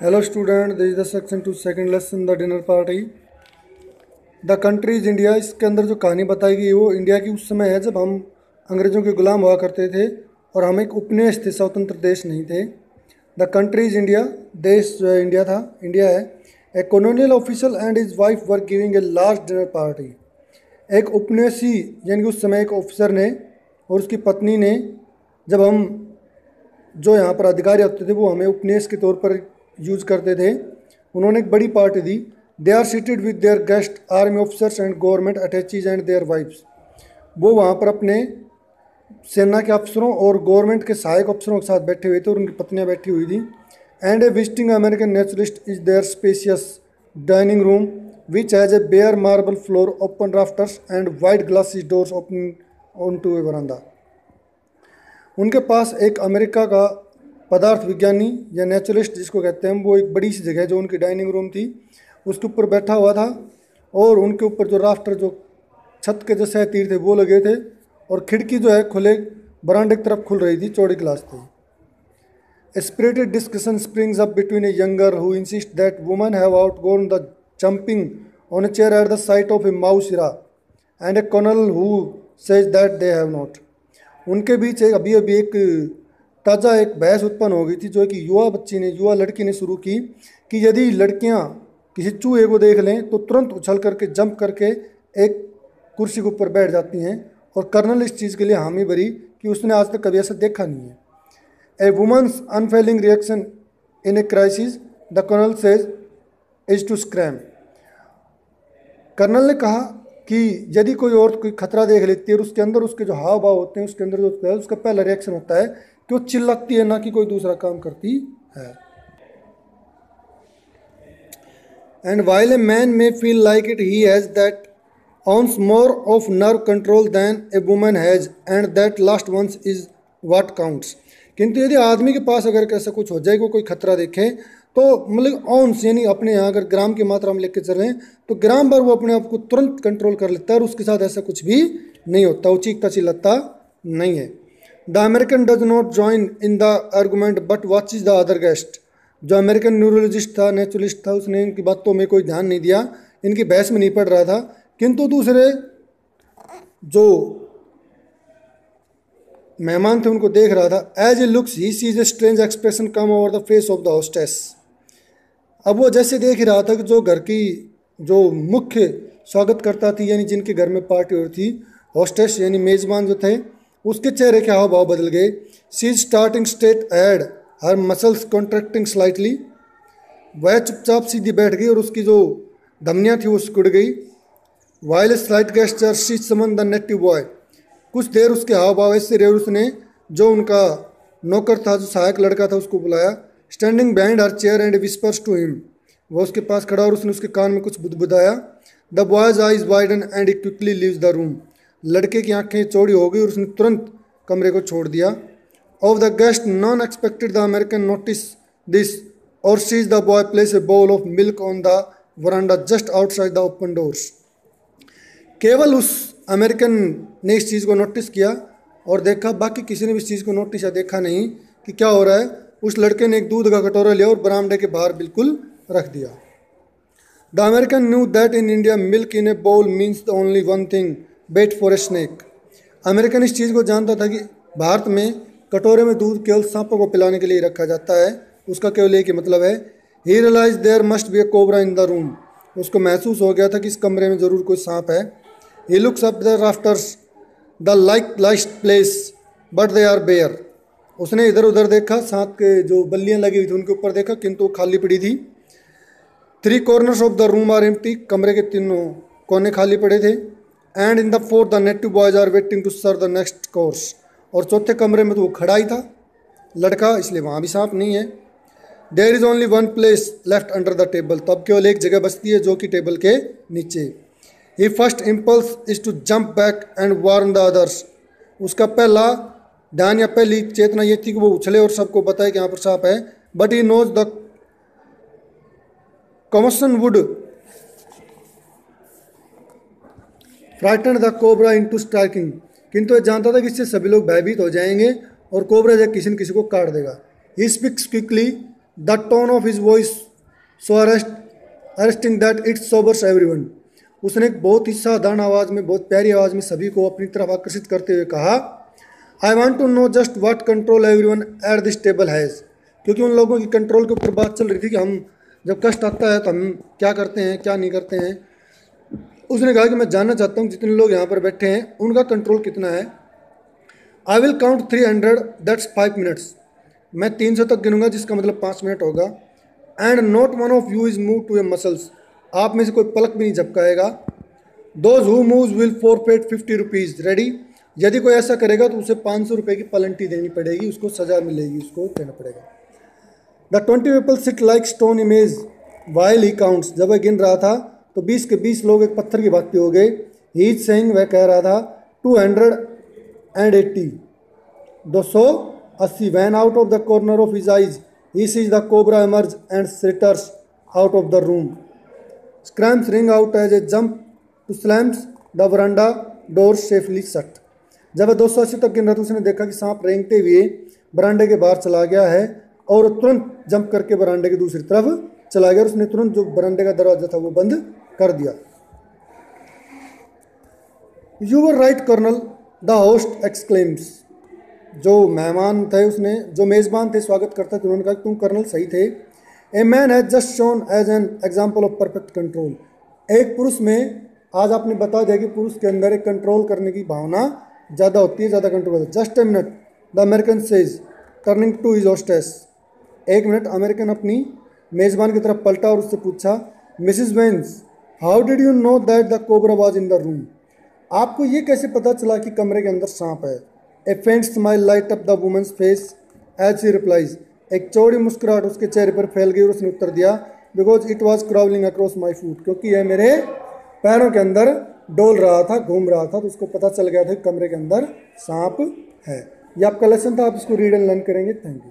Hello student, this is the section 2 second lesson the dinner party. The country is India. इसके अंदर जो कहानी बताई गई वो इंडिया की उस समय है जब हम अंग्रेज़ों के गुलाम हुआ करते थे और हम एक उपनिवेश थे, स्वतंत्र देश नहीं थे। द कंट्री इज इंडिया, देश जो है इंडिया था, इंडिया है। A colonial officer and his wife were giving a large dinner party. एक उपनिवेशी यानी कि उस समय एक ऑफिसर ने और उसकी पत्नी ने, जब हम जो यहाँ पर अधिकारी होते थे वो हमें उपनिवेश के तौर पर यूज़ करते थे, उन्होंने एक बड़ी पार्टी दी। They are seated with their guest army officers and government attaches and their wifes. वो वहाँ पर अपने सेना के अफसरों और गवर्नमेंट के सहायक अफसरों के साथ बैठे हुए थे और उनकी पत्नियाँ बैठी हुई थी। And a visiting American naturalist is there spacious dining room which has a bare marble floor, open rafters and wide glasses doors opening on to a veranda. उनके पास एक अमेरिका का पदार्थ विज्ञानी या नेचुरलिस्ट जिसको कहते हैं, वो एक बड़ी सी जगह जो उनकी डाइनिंग रूम थी उसके ऊपर बैठा हुआ था और उनके ऊपर जो राफ्टर जो छत के जैसे तीर थे वो लगे थे और खिड़की जो है खुले बरामदे की तरफ खुल रही थी, चौड़ी ग्लास थी। A spirited discussion springs up between a younger who insist that women have outgone the jumping on a chair at the sight of a mouse era and a colonel who says that they have not. उनके बीच अभी अभी एक ताज़ा एक बहस उत्पन्न हो गई थी जो कि युवा लड़की ने शुरू की कि यदि लड़कियां किसी चूहे को देख लें तो तुरंत उछल करके जंप करके एक कुर्सी के ऊपर बैठ जाती हैं, और कर्नल इस चीज़ के लिए हामी भरी कि उसने आज तक कभी ऐसा देखा नहीं है। A woman's unfailing reaction in a crisis the colonel says is to scream. Colonel ने कहा कि यदि कोई औरत कोई खतरा देख लेती है और उसके अंदर उसके जो हाव भाव होते हैं, उसके अंदर जो है उसका पहला रिएक्शन होता है कि वो चिल्लाती है, ना कि कोई दूसरा काम करती है। And while a man may feel like it, he has that ounce more of nerve control than a woman has, and that last ones is what counts. किंतु यदि आदमी के पास अगर कैसा कुछ हो जाए, कोई खतरा देखे, तो मतलब औंस यानी अपने यहाँ अगर ग्राम की मात्रा में लेकर चल रहे हैं तो ग्राम पर वो अपने आप को तुरंत कंट्रोल कर लेता है और उसके साथ ऐसा कुछ भी नहीं होता, वो चीखता चिल्लाता नहीं है। The American does not join in the argument but watches the other guest. जो अमेरिकन न्यूरोलॉजिस्ट था, नेचुरलिस्ट था, उसने इनकी बातों में कोई ध्यान नहीं दिया, इनकी बहस में नहीं पड़ रहा था, किंतु दूसरे जो मेहमान थे उनको देख रहा था। As a looks he sees a strange expression come over the face of the hostess. अब वो जैसे देख ही रहा था कि जो घर की जो मुख्य स्वागत करता थी यानी जिनके घर में पार्टी हो रही थी, होस्टेस यानी मेज़बान जो थे, उसके चेहरे के हाव भाव बदल गए। सी स्टार्टिंग स्ट्रेट अहेड, हर मसल्स कॉन्ट्रैक्टिंग स्लाइटली। वह चुपचाप सीधी बैठ गई और उसकी जो धमनियाँ थी वो सिकुड़ गई। While slight gesture she summon the native boy. कुछ देर उसके हाव भाव ऐसे रहे, उसने जो उनका नौकर था, जो सहायक लड़का था, उसको बुलाया। Standing behind her chair and whispers to him. वो उसके पास खड़ा और उसने उसके कान में कुछ बुदबुदाया। The boy's eyes widen and he quickly leaves the room. लड़के की आंखें चौड़ी हो गई और उसने तुरंत कमरे को छोड़ दिया। Of the guest, none expected the American notice this or sees the boy place a bowl of milk on the veranda just outside the open doors. केवल उस अमेरिकन ने इस चीज़ को नोटिस किया और देखा, बाकी किसी ने भी इस चीज़ को नोटिस या देखा नहीं कि क्या हो रहा है। उस लड़के ने एक दूध का कटोरा लिया और बरामदे के बाहर बिल्कुल रख दिया। The American knew that in India milk in a bowl means only one thing, bait for a snake. American इस चीज़ को जानता था कि भारत में कटोरे में दूध केवल सांपों को पिलाने के लिए रखा जाता है, उसका केवल एक ही मतलब है। He realize there must be a cobra in the room. उसको महसूस हो गया था कि इस कमरे में ज़रूर कोई सांप है। He looks up the rafters the likeliest place but they are bare. उसने इधर उधर देखा, सांप के जो बल्लियाँ लगी हुई थी उनके ऊपर देखा, किंतु खाली पड़ी थी। 3 corners of the room are empty. कमरे के तीनों कोने खाली पड़े थे। And in the fourth the native boys are waiting to serve the next course. और चौथे कमरे में तो वो खड़ा ही था लड़का, इसलिए वहाँ भी सांप नहीं है। There is only one place left under the table. तब केवल एक जगह बचती है जो कि टेबल के नीचे। He first impulse is to jump back and warn the others. उसका पहला ध्यान या पहली चेतना ये थी कि वो उछले और सबको बताए कि यहाँ पर सांप है। But he knows the commotion would frighten the cobra into striking. किंतु ये जानता था कि इससे सभी लोग भयभीत हो जाएंगे और कोबरा जब किसी न किसी को काट देगा। He speaks quickly the tone of his voice so arresting that it Sobers everyone. उसने एक बहुत ही साधारण आवाज़ में, बहुत प्यारी आवाज़ में सभी को अपनी तरफ आकर्षित करते हुए कहा, I want to know just what control everyone at this table has. क्योंकि उन लोगों की कंट्रोल के ऊपर बात चल रही थी कि हम जब कष्ट आता है तो हम क्या करते हैं, क्या नहीं करते हैं। उसने कहा कि मैं जानना चाहता हूँ जितने लोग यहाँ पर बैठे हैं उनका कंट्रोल कितना है। I will count 300 that's 5 minutes. मैं 300 तक गिनूंगा जिसका मतलब 5 मिनट होगा। And not one of you is move to a muscles. आप में से कोई पलक भी नहीं झपकाएगा। Those who moves will forfeit 50 rupees. Ready. यदि कोई ऐसा करेगा तो उसे 500 रुपये की पलंटी देनी पड़ेगी, उसको सज़ा मिलेगी, उसको देना पड़ेगा। The 20 people sit like stone image while he counts. जब वह गिन रहा था तो 20 के 20 लोग एक पत्थर की भांति हो गए। ही इज सेइंग, वह कह रहा था, 280 280। When out of the corner of his eyes he sees the cobra emerge and sitters out of the room. Screams ring out as a jump to slams the veranda door safely shut. जब वह 280 तक गिन रहा था उसने देखा कि सांप रेंगते हुए बरांडे के बाहर चला गया है और तुरंत जंप करके बरांडे की दूसरी तरफ चला गया और उसने तुरंत जो बरांडे का दरवाजा था वो बंद कर दिया। You were right colonel, the host exclaims. जो मेहमान थे, उसने, जो मेज़बान थे, स्वागत करता थे, उन्होंने कहा तुम कर्नल सही थे। A man has just shown as an example of perfect control. एक पुरुष में आज आपने बता दिया कि पुरुष के अंदर एक कंट्रोल करने की भावना ज़्यादा होती है, ज़्यादा कंट्रोल होता है। Just a minute, the American says turning to his hostess. एक मिनट। अमेरिकन अपनी मेज़बान की तरफ पलटा और उससे पूछा, Mrs Vance, how did you know that the cobra was in the room. आपको ये कैसे पता चला कि कमरे के अंदर सांप है। A faint smile light up the women's face as she replies. एक चौड़ी मुस्कुराहट उसके चेहरे पर फैल गई और उसने उत्तर दिया, because it was crawling across my foot. क्योंकि यह मेरे पैरों के अंदर डोल रहा था, घूम रहा था, तो उसको पता चल गया था कि कमरे के अंदर सांप है। ये आपका लेसन था, आप इसको रीड एंड लर्न करेंगे। Thank you.